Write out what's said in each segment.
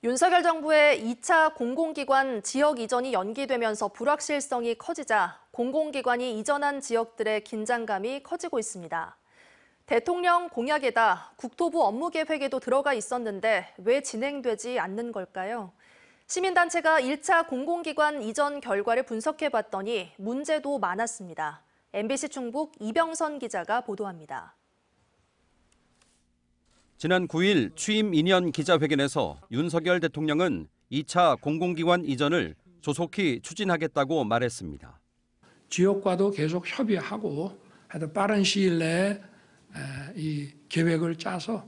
윤석열 정부의 2차 공공기관 지역 이전이 연기되면서 불확실성이 커지자 공공기관이 이전한 지역들의 긴장감이 커지고 있습니다. 대통령 공약에다 국토부 업무계획에도 들어가 있었는데 왜 진행되지 않는 걸까요? 시민단체가 1차 공공기관 이전 결과를 분석해봤더니 문제도 많았습니다. MBC 충북 이병선 기자가 보도합니다. 지난 9일 취임 2년 기자회견에서 윤석열 대통령은 2차 공공기관 이전을 조속히 추진하겠다고 말했습니다. 지역과도 계속 협의하고 하여튼 빠른 시일 내에 이 계획을 짜서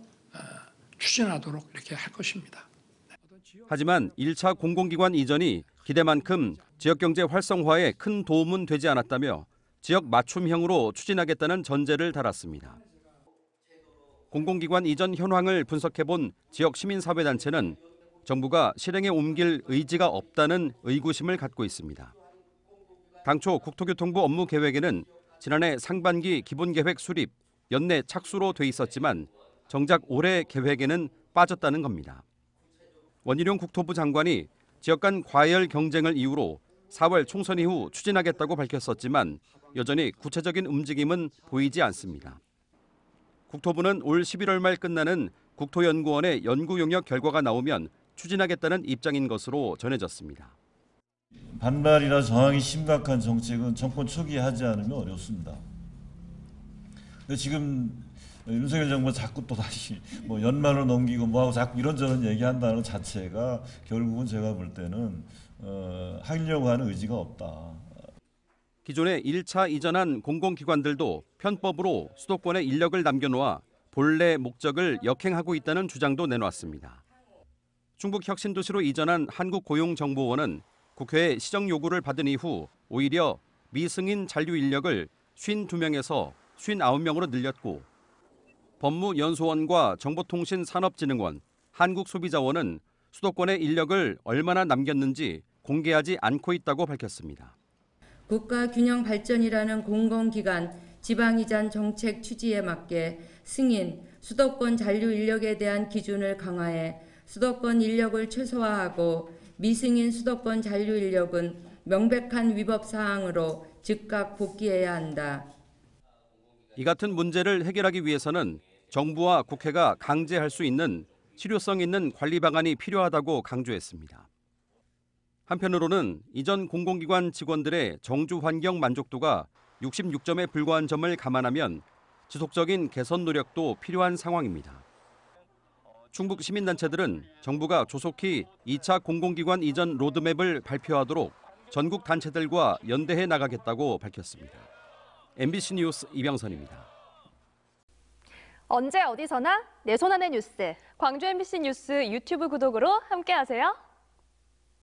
추진하도록 이렇게 할 것입니다. 하지만 1차 공공기관 이전이 기대만큼 지역경제 활성화에 큰 도움은 되지 않았다며 지역 맞춤형으로 추진하겠다는 전제를 달았습니다. 공공기관 이전 현황을 분석해본 지역 시민사회단체는 정부가 실행에 옮길 의지가 없다는 의구심을 갖고 있습니다. 당초 국토교통부 업무계획에는 지난해 상반기 기본계획 수립, 연내 착수로 돼 있었지만 정작 올해 계획에는 빠졌다는 겁니다. 원희룡 국토부 장관이 지역 간 과열 경쟁을 이유로 4월 총선 이후 추진하겠다고 밝혔었지만 여전히 구체적인 움직임은 보이지 않습니다. 국토부는 올 11월 말 끝나는 국토연구원의 연구 용역 결과가 나오면 추진하겠다는 입장인 것으로 전해졌습니다. 반발이나 저항이 심각한 정책은 정권 초기에 하지 않으면 어렵습니다. 근데 지금 윤석열 정부가 자꾸 또 다시 연말을 넘기고 뭐하고 자꾸 이런저런 얘기한다는 자체가 결국은 제가 볼 때는 하려고 하는 의지가 없다. 기존에 1차 이전한 공공기관들도 편법으로 수도권에 인력을 남겨놓아 본래 목적을 역행하고 있다는 주장도 내놓았습니다. 충북 혁신도시로 이전한 한국고용정보원은 국회의 시정 요구를 받은 이후 오히려 미승인 잔류 인력을 52명에서 59명으로 늘렸고 법무연수원과 정보통신산업진흥원, 한국소비자원은 수도권의 인력을 얼마나 남겼는지 공개하지 않고 있다고 밝혔습니다. 국가균형발전이라는 공공기관 지방이전 정책 취지에 맞게 승인, 수도권 잔류 인력에 대한 기준을 강화해 수도권 인력을 최소화하고 미승인 수도권 잔류 인력은 명백한 위법 사항으로 즉각 복귀해야 한다. 이 같은 문제를 해결하기 위해서는 정부와 국회가 강제할 수 있는 실효성 있는 관리 방안이 필요하다고 강조했습니다. 한편으로는 이전 공공기관 직원들의 정주 환경 만족도가 66점에 불과한 점을 감안하면 지속적인 개선 노력도 필요한 상황입니다. 충북 시민단체들은 정부가 조속히 2차 공공기관 이전 로드맵을 발표하도록 전국 단체들과 연대해 나가겠다고 밝혔습니다. MBC 뉴스 이병선입니다. 언제 어디서나 내 손 안의 뉴스. 광주 MBC 뉴스 유튜브 구독으로 함께하세요.